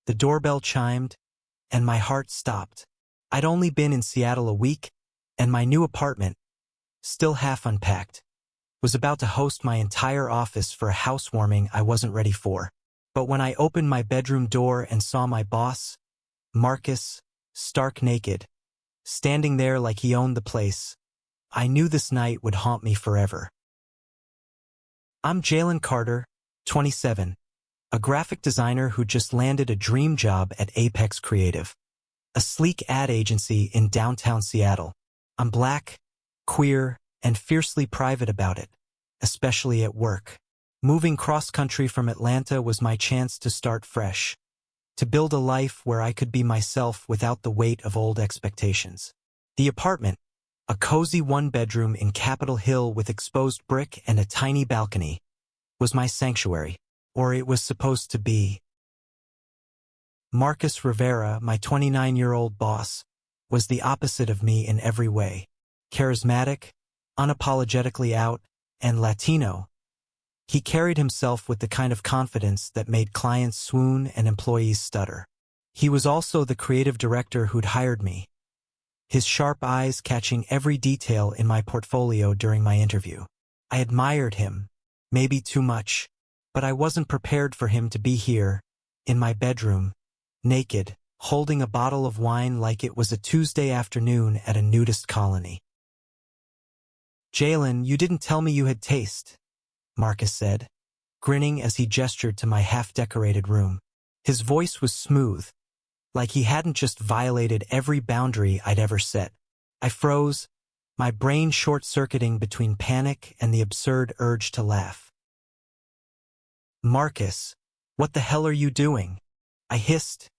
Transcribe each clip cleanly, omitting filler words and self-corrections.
The doorbell chimed, and my heart stopped. I'd only been in Seattle a week, and my new apartment, still half unpacked, was about to host my entire office for a housewarming I wasn't ready for. But when I opened my bedroom door and saw my boss, Marcus, stark naked, standing there like he owned the place, I knew this night would haunt me forever. I'm Jalen Carter, 27, a graphic designer who just landed a dream job at Apex Creative, a sleek ad agency in downtown Seattle. I'm black, queer, and fiercely private about it, especially at work. Moving cross-country from Atlanta was my chance to start fresh, to build a life where I could be myself without the weight of old expectations. The apartment, a cozy one-bedroom in Capitol Hill with exposed brick and a tiny balcony, was my sanctuary, or it was supposed to be. Marcus Rivera, my 29-year-old boss, was the opposite of me in every way. Charismatic, unapologetically out, and Latino, he carried himself with the kind of confidence that made clients swoon and employees stutter. He was also the creative director who'd hired me, his sharp eyes catching every detail in my portfolio during my interview. I admired him, maybe too much, but I wasn't prepared for him to be here, in my bedroom, naked, holding a bottle of wine like it was a Tuesday afternoon at a nudist colony. "Jalen, you didn't tell me you had taste," Marcus said, grinning as he gestured to my half-decorated room. His voice was smooth, like he hadn't just violated every boundary I'd ever set. I froze, my brain short-circuiting between panic and the absurd urge to laugh. "Marcus, what the hell are you doing?" I hissed,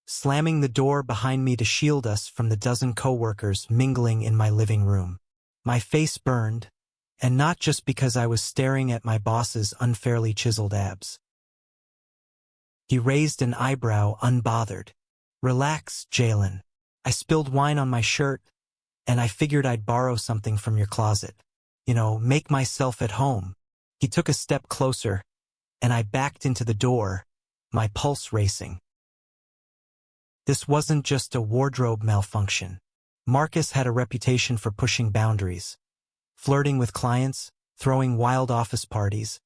slamming the door behind me to shield us from the dozen coworkers mingling in my living room. My face burned, and not just because I was staring at my boss's unfairly chiseled abs. He raised an eyebrow unbothered. "Relax, Jalen. I spilled wine on my shirt, and I figured I'd borrow something from your closet. Make myself at home." He took a step closer, and I backed into the door, my pulse racing. This wasn't just a wardrobe malfunction. Marcus had a reputation for pushing boundaries, flirting with clients, throwing wild office parties,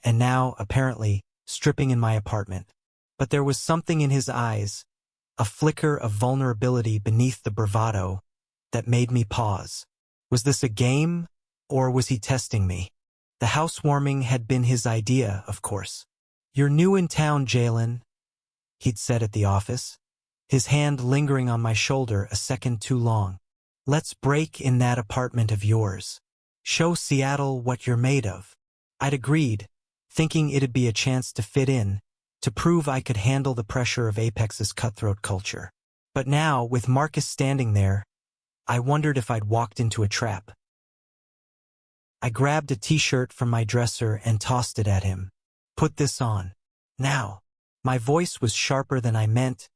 and now, apparently, stripping in my apartment. But there was something in his eyes, a flicker of vulnerability beneath the bravado, that made me pause. Was this a game, or was he testing me? The housewarming had been his idea, of course. "You're new in town, Jalen," he'd said at the office, his hand lingering on my shoulder a second too long. "Let's break in that apartment of yours. Show Seattle what you're made of." I'd agreed, thinking it'd be a chance to fit in, to prove I could handle the pressure of Apex's cutthroat culture. But now, with Marcus standing there, I wondered if I'd walked into a trap. I grabbed a t-shirt from my dresser and tossed it at him. "Put this on. Now." My voice was sharper than I meant,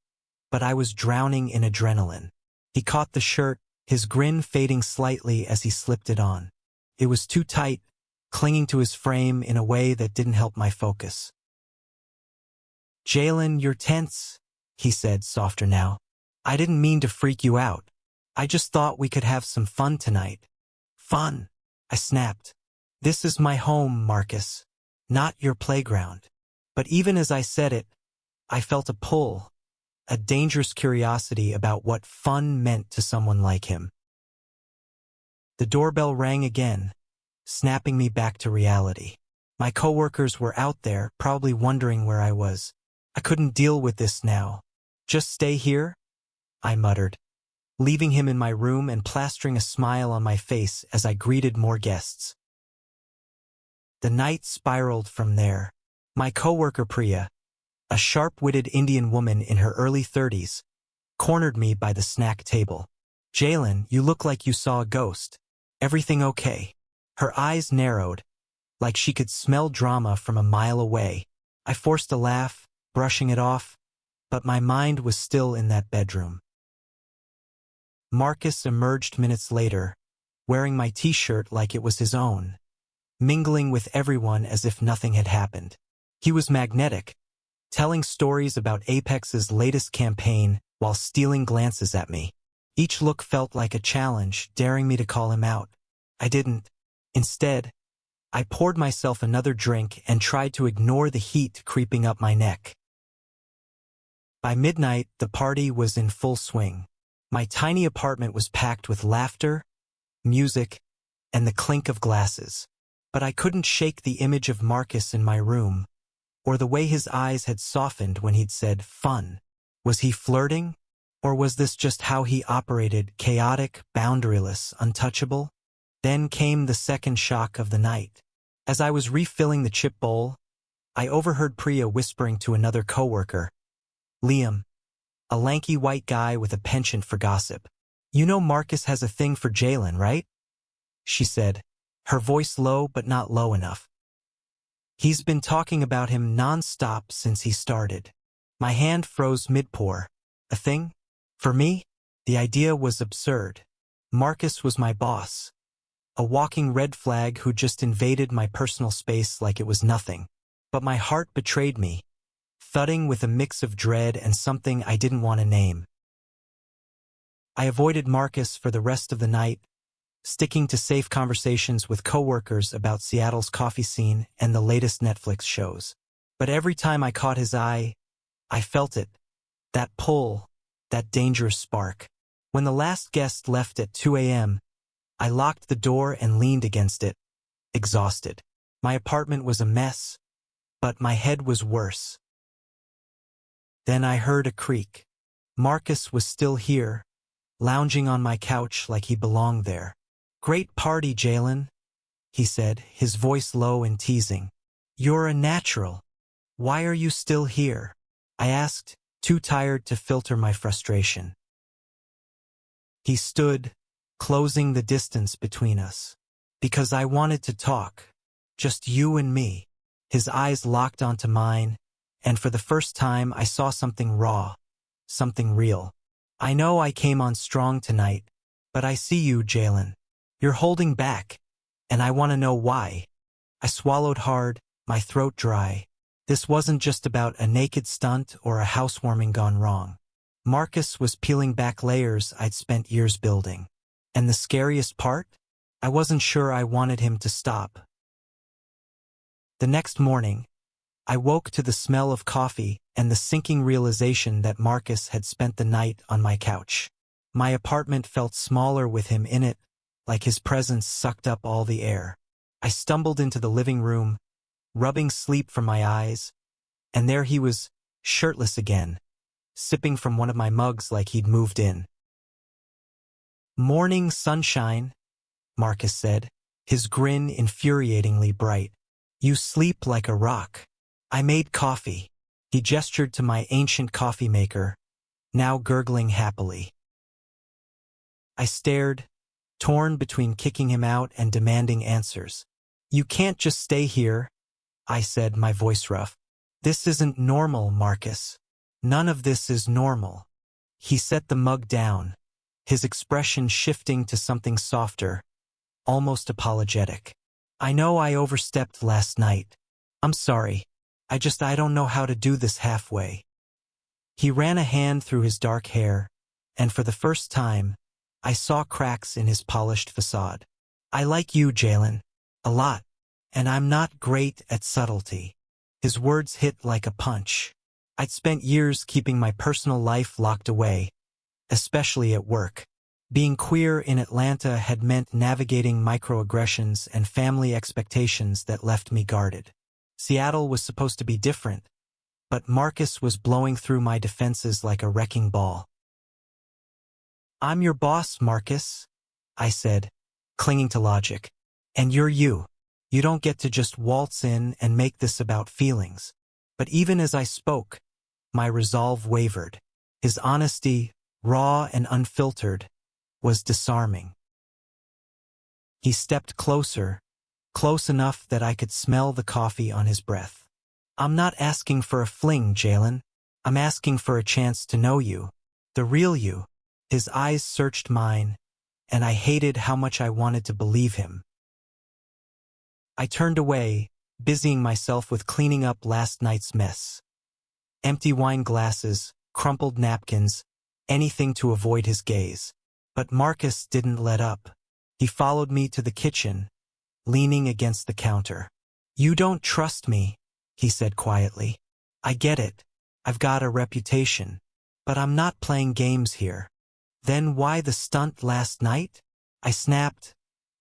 but I was drowning in adrenaline. He caught the shirt, his grin fading slightly as he slipped it on. It was too tight, clinging to his frame in a way that didn't help my focus. "Jalen, you're tense," he said, softer now. "I didn't mean to freak you out. I just thought we could have some fun tonight." "Fun?" I snapped. "This is my home, Marcus, not your playground." But even as I said it, I felt a pull, a dangerous curiosity about what fun meant to someone like him. The doorbell rang again, snapping me back to reality. My coworkers were out there, probably wondering where I was. I couldn't deal with this now. "Just stay here?" I muttered, leaving him in my room and plastering a smile on my face as I greeted more guests. The night spiraled from there. My coworker Priya, a sharp-witted Indian woman in her early 30s, cornered me by the snack table. "Jalen, you look like you saw a ghost. Everything okay?" Her eyes narrowed, like she could smell drama from a mile away. I forced a laugh, brushing it off, but my mind was still in that bedroom. Marcus emerged minutes later, wearing my t-shirt like it was his own, mingling with everyone as if nothing had happened. He was magnetic, telling stories about Apex's latest campaign while stealing glances at me. Each look felt like a challenge, daring me to call him out. I didn't. Instead, I poured myself another drink and tried to ignore the heat creeping up my neck. By midnight, the party was in full swing. My tiny apartment was packed with laughter, music, and the clink of glasses. But I couldn't shake the image of Marcus in my room, or the way his eyes had softened when he'd said, "Fun." Was he flirting? Or was this just how he operated, chaotic, boundaryless, untouchable? Then came the second shock of the night. As I was refilling the chip bowl, I overheard Priya whispering to another coworker, Liam, a lanky white guy with a penchant for gossip. "You know Marcus has a thing for Jalen, right?" she said, her voice low but not low enough. "He's been talking about him non-stop since he started." My hand froze mid-pour. A thing? For me? The idea was absurd. Marcus was my boss. A walking red flag who just invaded my personal space like it was nothing. But my heart betrayed me, thudding with a mix of dread and something I didn't want to name. I avoided Marcus for the rest of the night, sticking to safe conversations with coworkers about Seattle's coffee scene and the latest Netflix shows. But every time I caught his eye, I felt it. That pull, that dangerous spark. When the last guest left at 2 a.m., I locked the door and leaned against it, exhausted. My apartment was a mess, but my head was worse. Then I heard a creak. Marcus was still here, lounging on my couch like he belonged there. "Great party, Jalen," he said, his voice low and teasing. "You're a natural. Why are you still here?" I asked, too tired to filter my frustration. He stood, closing the distance between us. "Because I wanted to talk. Just you and me." His eyes locked onto mine, and for the first time I saw something raw, something real. "I know I came on strong tonight, but I see you, Jalen. You're holding back, and I want to know why." I swallowed hard, my throat dry. This wasn't just about a naked stunt or a housewarming gone wrong. Marcus was peeling back layers I'd spent years building. And the scariest part? I wasn't sure I wanted him to stop. The next morning, I woke to the smell of coffee and the sinking realization that Marcus had spent the night on my couch. My apartment felt smaller with him in it, like his presence sucked up all the air. I stumbled into the living room, rubbing sleep from my eyes, and there he was, shirtless again, sipping from one of my mugs like he'd moved in. "Morning sunshine," Marcus said, his grin infuriatingly bright. "You sleep like a rock. I made coffee." He gestured to my ancient coffee maker, now gurgling happily. I stared, torn between kicking him out and demanding answers. "You can't just stay here," I said, my voice rough. "This isn't normal, Marcus. None of this is normal." He set the mug down, his expression shifting to something softer, almost apologetic. "I know I overstepped last night. I'm sorry. I don't know how to do this halfway." He ran a hand through his dark hair, and for the first time, I saw cracks in his polished facade. "I like you, Jalen, a lot, and I'm not great at subtlety." His words hit like a punch. I'd spent years keeping my personal life locked away, especially at work. Being queer in Atlanta had meant navigating microaggressions and family expectations that left me guarded. Seattle was supposed to be different, but Marcus was blowing through my defenses like a wrecking ball. "I'm your boss, Marcus," I said, clinging to logic. "And you're you. You don't get to just waltz in and make this about feelings." But even as I spoke, my resolve wavered. His honesty, raw and unfiltered, was disarming. He stepped closer, close enough that I could smell the coffee on his breath. "I'm not asking for a fling, Jalen. I'm asking for a chance to know you. The real you." His eyes searched mine, and I hated how much I wanted to believe him. I turned away, busying myself with cleaning up last night's mess. Empty wine glasses, crumpled napkins, anything to avoid his gaze. But Marcus didn't let up. He followed me to the kitchen, leaning against the counter. "You don't trust me," he said quietly. "I get it. I've got a reputation. But I'm not playing games here." "Then why the stunt last night?" I snapped,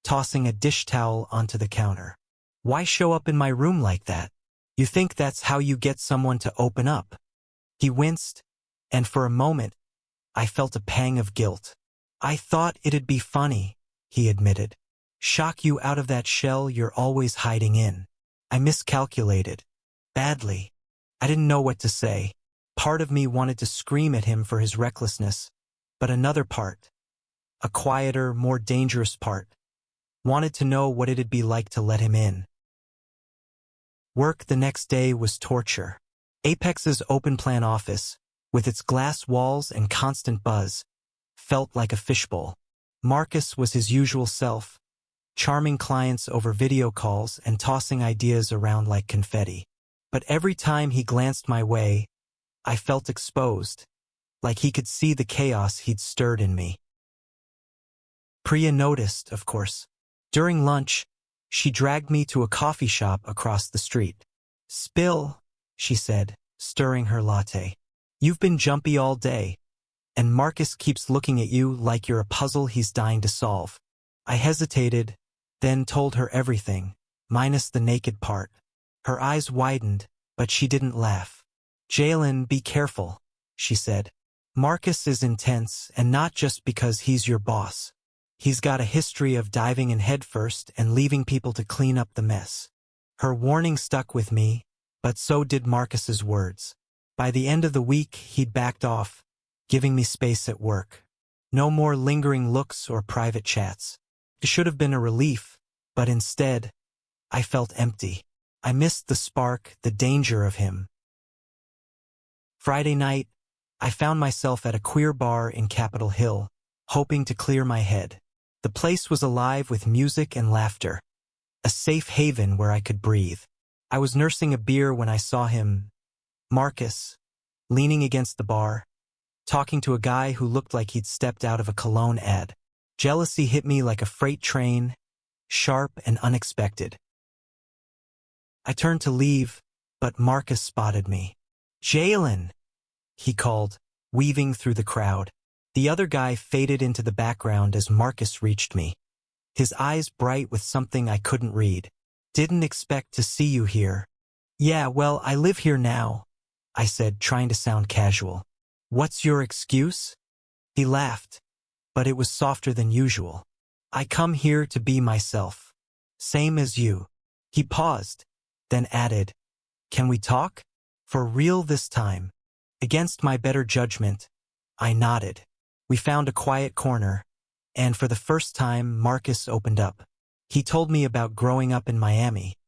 tossing a dish towel onto the counter. "Why show up in my room like that? You think that's how you get someone to open up?" He winced, and for a moment, I felt a pang of guilt. "I thought it'd be funny," he admitted. "Shock you out of that shell you're always hiding in." I miscalculated. Badly. I didn't know what to say. Part of me wanted to scream at him for his recklessness, but another part, a quieter, more dangerous part, wanted to know what it'd be like to let him in. Work the next day was torture. Apex's open-plan office, with its glass walls and constant buzz, felt like a fishbowl. Marcus was his usual self, charming clients over video calls and tossing ideas around like confetti. But every time he glanced my way, I felt exposed, like he could see the chaos he'd stirred in me. Priya noticed, of course. During lunch, she dragged me to a coffee shop across the street. "Spill," she said, stirring her latte. "You've been jumpy all day, and Marcus keeps looking at you like you're a puzzle he's dying to solve." I hesitated, then told her everything, minus the naked part. Her eyes widened, but she didn't laugh. "Jalen, be careful," she said. "Marcus is intense, and not just because he's your boss. He's got a history of diving in headfirst and leaving people to clean up the mess." Her warning stuck with me, but so did Marcus's words. By the end of the week, he'd backed off, giving me space at work. No more lingering looks or private chats. It should have been a relief, but instead, I felt empty. I missed the spark, the danger of him. Friday night, I found myself at a queer bar in Capitol Hill, hoping to clear my head. The place was alive with music and laughter, a safe haven where I could breathe. I was nursing a beer when I saw him, Marcus, leaning against the bar, talking to a guy who looked like he'd stepped out of a cologne ad. Jealousy hit me like a freight train, sharp and unexpected. I turned to leave, but Marcus spotted me. "Jalen," he called, weaving through the crowd. The other guy faded into the background as Marcus reached me, his eyes bright with something I couldn't read. "Didn't expect to see you here." "Yeah, well, I live here now," I said, trying to sound casual. "What's your excuse?" He laughed, but it was softer than usual. "I come here to be myself. Same as you." He paused, then added, "Can we talk? For real this time?" Against my better judgment, I nodded. We found a quiet corner, and for the first time, Marcus opened up. He told me about growing up in Miami,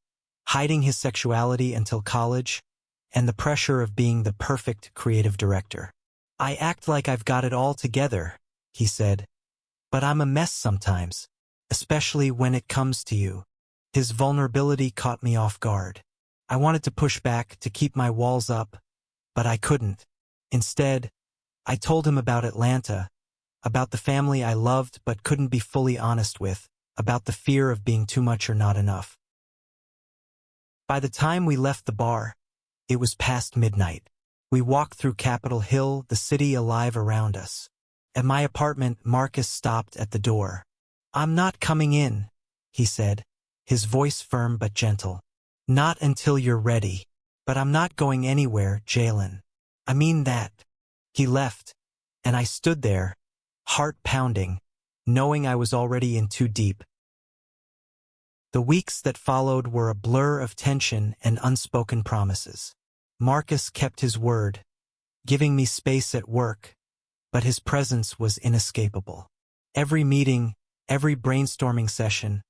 hiding his sexuality until college, and the pressure of being the perfect creative director. "I act like I've got it all together," he said, "but I'm a mess sometimes, especially when it comes to you." His vulnerability caught me off guard. I wanted to push back, to keep my walls up, but I couldn't. Instead, I told him about Atlanta, about the family I loved but couldn't be fully honest with, about the fear of being too much or not enough. By the time we left the bar, it was past midnight. We walked through Capitol Hill, the city alive around us. At my apartment, Marcus stopped at the door. "I'm not coming in," he said, his voice firm but gentle. "Not until you're ready. But I'm not going anywhere, Jalen. I mean that." He left, and I stood there, heart pounding, knowing I was already in too deep. The weeks that followed were a blur of tension and unspoken promises. Marcus kept his word, giving me space at work, but his presence was inescapable. Every meeting, every brainstorming session,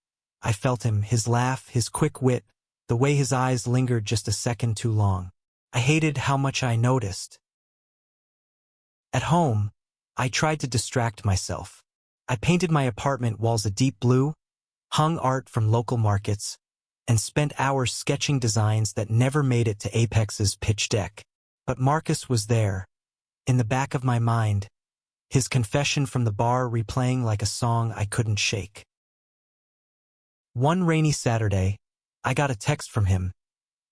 I felt him, his laugh, his quick wit, the way his eyes lingered just a second too long. I hated how much I noticed. At home, I tried to distract myself. I painted my apartment walls a deep blue, hung art from local markets, and spent hours sketching designs that never made it to Apex's pitch deck. But Marcus was there, in the back of my mind, his confession from the bar replaying like a song I couldn't shake. One rainy Saturday, I got a text from him.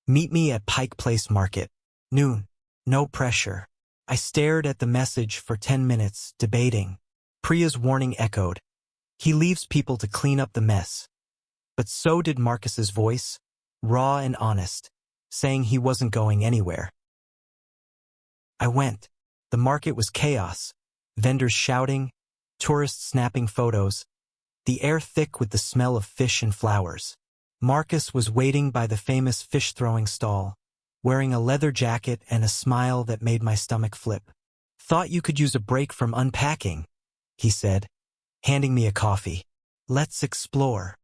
Meet me at Pike Place Market. Noon. No pressure. I stared at the message for 10 minutes, debating. Priya's warning echoed. He leaves people to clean up the mess. But so did Marcus's voice, raw and honest, saying he wasn't going anywhere. I went. The market was chaos. Vendors shouting, tourists snapping photos, the air thick with the smell of fish and flowers. Marcus was waiting by the famous fish-throwing stall, wearing a leather jacket and a smile that made my stomach flip. Thought you could use a break from unpacking, he said, handing me a coffee. Let's explore.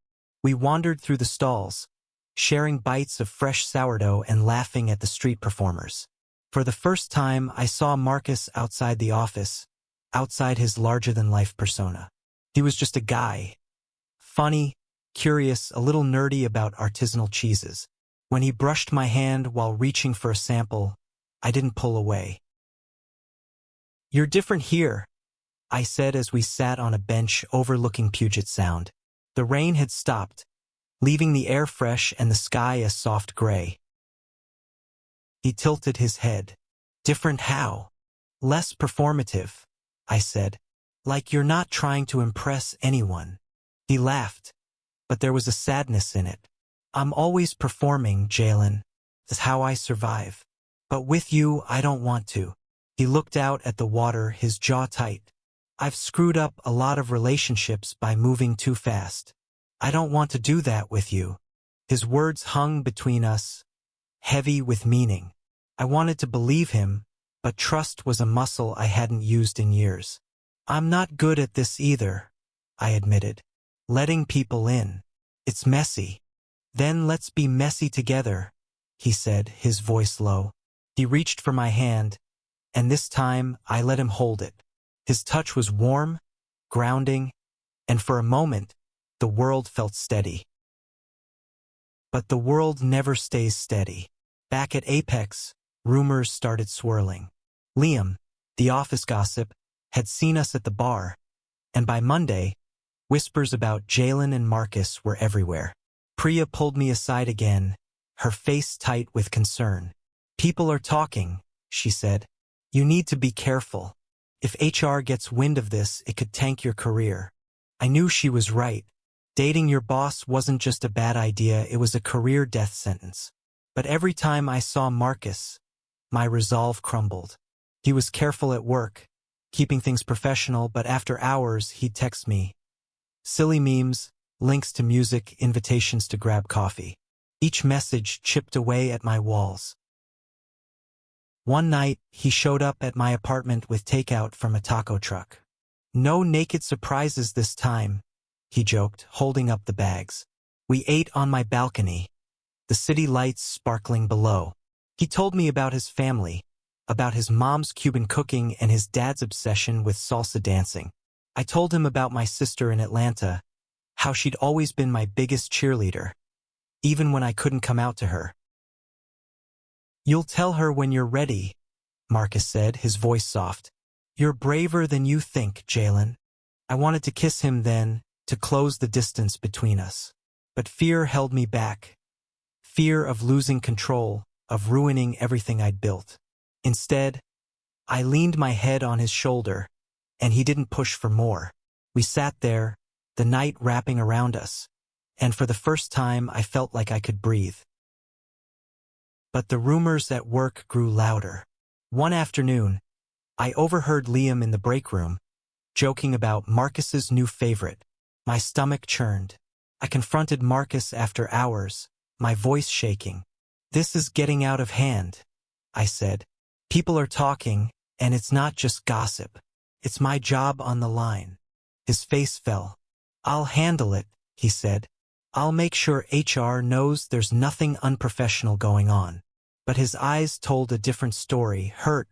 We wandered through the stalls, sharing bites of fresh sourdough and laughing at the street performers. For the first time, I saw Marcus outside the office, outside his larger-than-life persona. He was just a guy. Funny, curious, a little nerdy about artisanal cheeses. When he brushed my hand while reaching for a sample, I didn't pull away. You're different here, I said as we sat on a bench overlooking Puget Sound. The rain had stopped, leaving the air fresh and the sky a soft gray. He tilted his head. Different how? Less performative, I said. Like you're not trying to impress anyone. He laughed, but there was a sadness in it. I'm always performing, Jalen. That's how I survive. But with you, I don't want to. He looked out at the water, his jaw tight. I've screwed up a lot of relationships by moving too fast. I don't want to do that with you. His words hung between us, heavy with meaning. I wanted to believe him, but trust was a muscle I hadn't used in years. I'm not good at this either, I admitted. Letting people in. It's messy. Then let's be messy together, he said, his voice low. He reached for my hand, and this time I let him hold it. His touch was warm, grounding, and for a moment, the world felt steady. But the world never stays steady. Back at Apex, rumors started swirling. Liam, the office gossip, had seen us at the bar, and by Monday, whispers about Jalen and Marcus were everywhere. Priya pulled me aside again, her face tight with concern. People are talking, she said. You need to be careful. If HR gets wind of this, it could tank your career. I knew she was right. Dating your boss wasn't just a bad idea, it was a career death sentence. But every time I saw Marcus, my resolve crumbled. He was careful at work, keeping things professional, but after hours he'd text me. Silly memes, links to music, invitations to grab coffee. Each message chipped away at my walls. One night, he showed up at my apartment with takeout from a taco truck. No naked surprises this time, he joked, holding up the bags. We ate on my balcony, the city lights sparkling below. He told me about his family, about his mom's Cuban cooking and his dad's obsession with salsa dancing. I told him about my sister in Atlanta, how she'd always been my biggest cheerleader, even when I couldn't come out to her. You'll tell her when you're ready, Marcus said, his voice soft. You're braver than you think, Jalen. I wanted to kiss him then, to close the distance between us. But fear held me back. Fear of losing control, of ruining everything I'd built. Instead, I leaned my head on his shoulder, and he didn't push for more. We sat there, the night wrapping around us, and for the first time I felt like I could breathe. But the rumors at work grew louder. One afternoon, I overheard Liam in the break room, joking about Marcus's new favorite. My stomach churned. I confronted Marcus after hours, my voice shaking. This is getting out of hand, I said. People are talking, and it's not just gossip. It's my job on the line. His face fell. I'll handle it, he said. I'll make sure HR knows there's nothing unprofessional going on. But his eyes told a different story, hurt,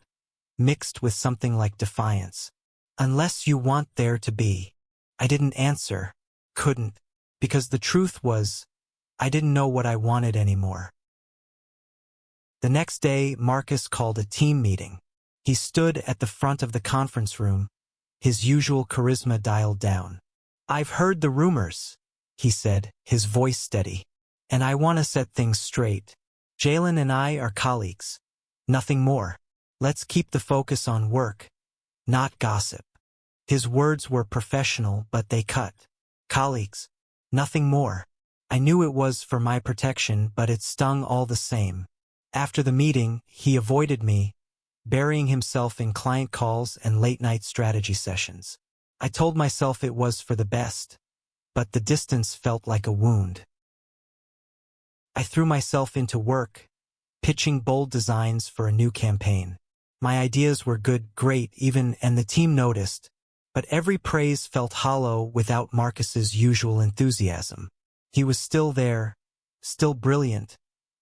mixed with something like defiance. Unless you want there to be. I didn't answer, couldn't, because the truth was, I didn't know what I wanted anymore. The next day, Marcus called a team meeting. He stood at the front of the conference room, his usual charisma dialed down. "I've heard the rumors," he said, his voice steady. "And I want to set things straight. Jalen and I are colleagues. Nothing more. Let's keep the focus on work, not gossip." His words were professional, but they cut. Colleagues. Nothing more. I knew it was for my protection, but it stung all the same. After the meeting, he avoided me, burying himself in client calls and late-night strategy sessions. I told myself it was for the best, but the distance felt like a wound. I threw myself into work, pitching bold designs for a new campaign. My ideas were good, great, even, and the team noticed, but every praise felt hollow without Marcus's usual enthusiasm. He was still there, still brilliant,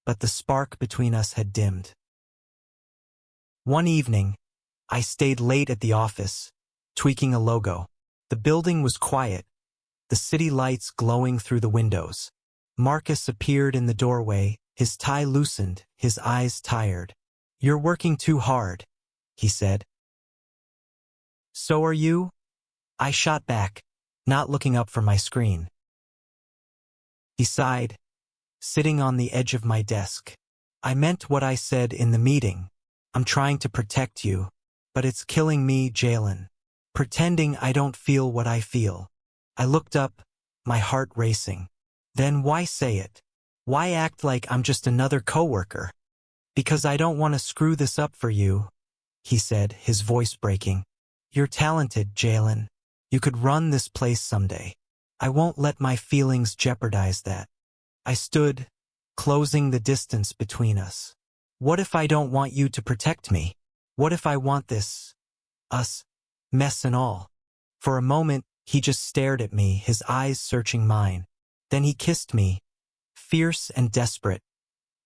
but the spark between us had dimmed. One evening, I stayed late at the office, tweaking a logo. The building was quiet, the city lights glowing through the windows. Marcus appeared in the doorway, his tie loosened, his eyes tired. "You're working too hard," he said. "So are you?" I shot back, not looking up from my screen. He sighed, sitting on the edge of my desk. "I meant what I said in the meeting. I'm trying to protect you, but it's killing me, Jalen. Pretending I don't feel what I feel." I looked up, my heart racing. "Then why say it? Why act like I'm just another coworker?" "Because I don't want to screw this up for you," he said, his voice breaking. "You're talented, Jalen. You could run this place someday. I won't let my feelings jeopardize that." I stood, closing the distance between us. "What if I don't want you to protect me? What if I want this, us, mess and all?" For a moment, he just stared at me, his eyes searching mine. Then he kissed me, fierce and desperate,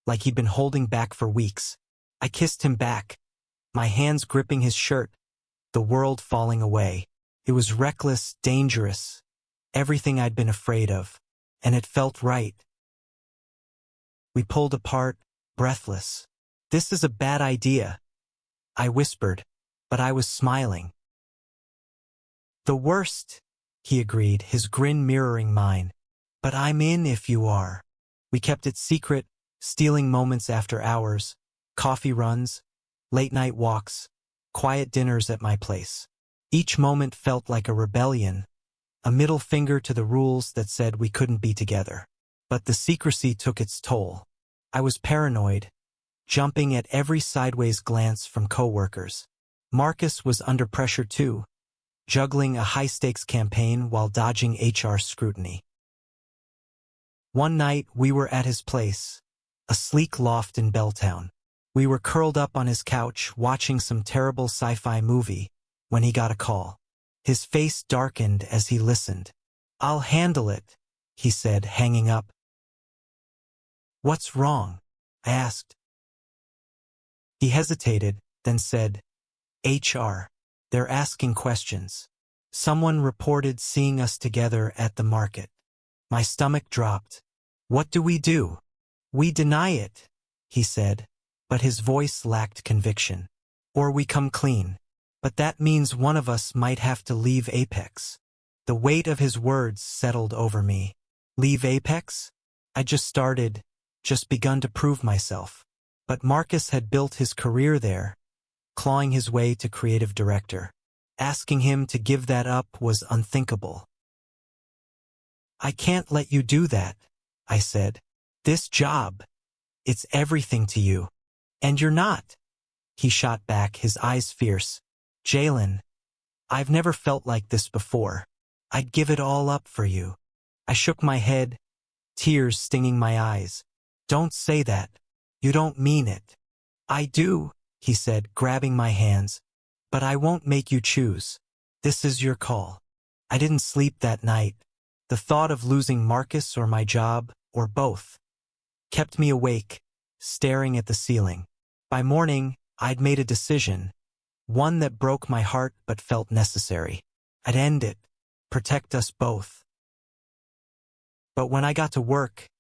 like he'd been holding back for weeks. I kissed him back, my hands gripping his shirt, the world falling away. It was reckless, dangerous, everything I'd been afraid of, and it felt right. We pulled apart, breathless. "This is a bad idea," I whispered, but I was smiling. "The worst," he agreed, his grin mirroring mine. "But I'm in if you are." We kept it secret, stealing moments after hours, coffee runs, late-night walks, quiet dinners at my place. Each moment felt like a rebellion, a middle finger to the rules that said we couldn't be together. But the secrecy took its toll. I was paranoid, jumping at every sideways glance from coworkers. Marcus was under pressure too, juggling a high-stakes campaign while dodging HR scrutiny. One night, we were at his place, a sleek loft in Belltown. We were curled up on his couch, watching some terrible sci-fi movie, when he got a call. His face darkened as he listened. "I'll handle it," he said, hanging up. "What's wrong?" I asked. He hesitated, then said, "HR. They're asking questions. Someone reported seeing us together at the market." My stomach dropped. "What do we do?" "We deny it," he said, but his voice lacked conviction. "Or we come clean. But that means one of us might have to leave Apex." The weight of his words settled over me. Leave Apex? I just begun to prove myself. But Marcus had built his career there, clawing his way to creative director. Asking him to give that up was unthinkable. "I can't let you do that," I said. "This job, it's everything to you. And you're not." He shot back, his eyes fierce. "Jalen, I've never felt like this before. I'd give it all up for you." I shook my head, tears stinging my eyes. "Don't say that. You don't mean it." "I do," he said, grabbing my hands. "But I won't make you choose. This is your call." I didn't sleep that night. The thought of losing Marcus or my job, or both, kept me awake, staring at the ceiling. By morning, I'd made a decision, one that broke my heart but felt necessary. I'd end it, protect us both. But when I got to work,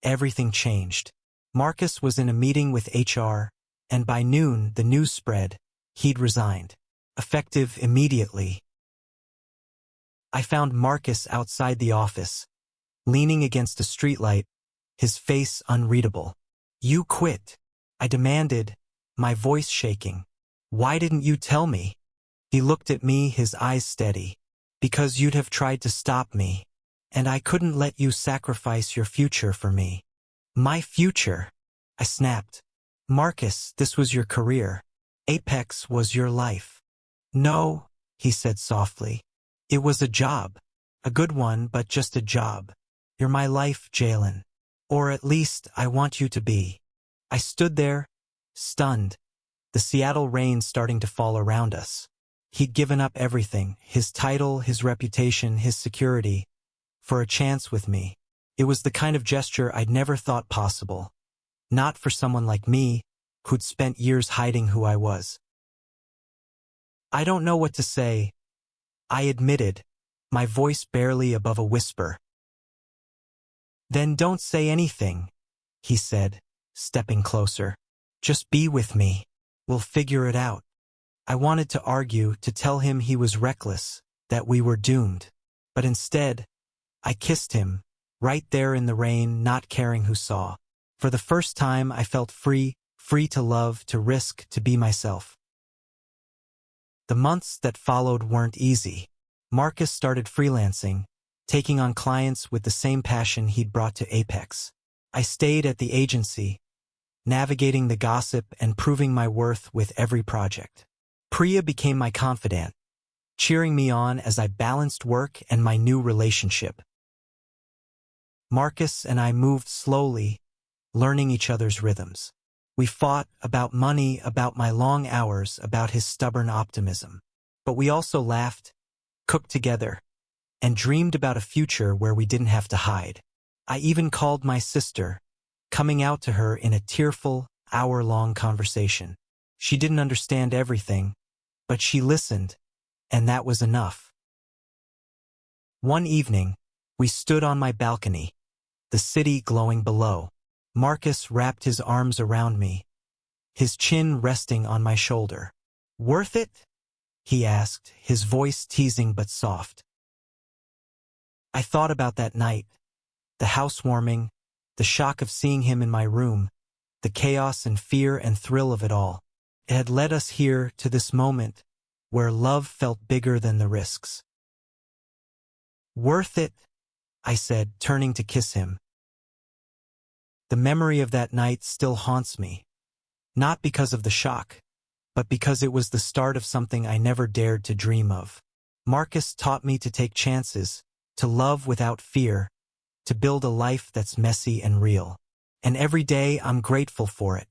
everything changed. Marcus was in a meeting with HR, and by noon the news spread. He'd resigned. Effective immediately. I found Marcus outside the office, leaning against a streetlight, his face unreadable. "You quit," I demanded, my voice shaking. "Why didn't you tell me?" He looked at me, his eyes steady. "Because you'd have tried to stop me, and I couldn't let you sacrifice your future for me." "My future?" I snapped. "Marcus, this was your career. Apex was your life." "No," he said softly. "It was a job. A good one, but just a job. You're my life, Jalen. Or at least I want you to be." I stood there, stunned, the Seattle rain starting to fall around us. He'd given up everything, his title, his reputation, his security, for a chance with me. It was the kind of gesture I'd never thought possible. Not for someone like me, who'd spent years hiding who I was. "I don't know what to say," I admitted, my voice barely above a whisper. "Then don't say anything," he said, stepping closer. "Just be with me. We'll figure it out." I wanted to argue, to tell him he was reckless, that we were doomed. But instead, I kissed him, right there in the rain, not caring who saw. For the first time, I felt free to love, to risk, to be myself. The months that followed weren't easy. Marcus started freelancing, taking on clients with the same passion he'd brought to Apex. I stayed at the agency, navigating the gossip and proving my worth with every project. Priya became my confidant, cheering me on as I balanced work and my new relationship. Marcus and I moved slowly, learning each other's rhythms. We fought about money, about my long hours, about his stubborn optimism. But we also laughed, cooked together, and dreamed about a future where we didn't have to hide. I even called my sister, coming out to her in a tearful, hour-long conversation. She didn't understand everything, but she listened, and that was enough. One evening, we stood on my balcony, the city glowing below. Marcus wrapped his arms around me, his chin resting on my shoulder. "Worth it?" he asked, his voice teasing but soft. I thought about that night, the housewarming, the shock of seeing him in my room, the chaos and fear and thrill of it all. It had led us here to this moment where love felt bigger than the risks. "Worth it?" I said, turning to kiss him. The memory of that night still haunts me, not because of the shock, but because it was the start of something I never dared to dream of. Marcus taught me to take chances, to love without fear, to build a life that's messy and real. And every day I'm grateful for it.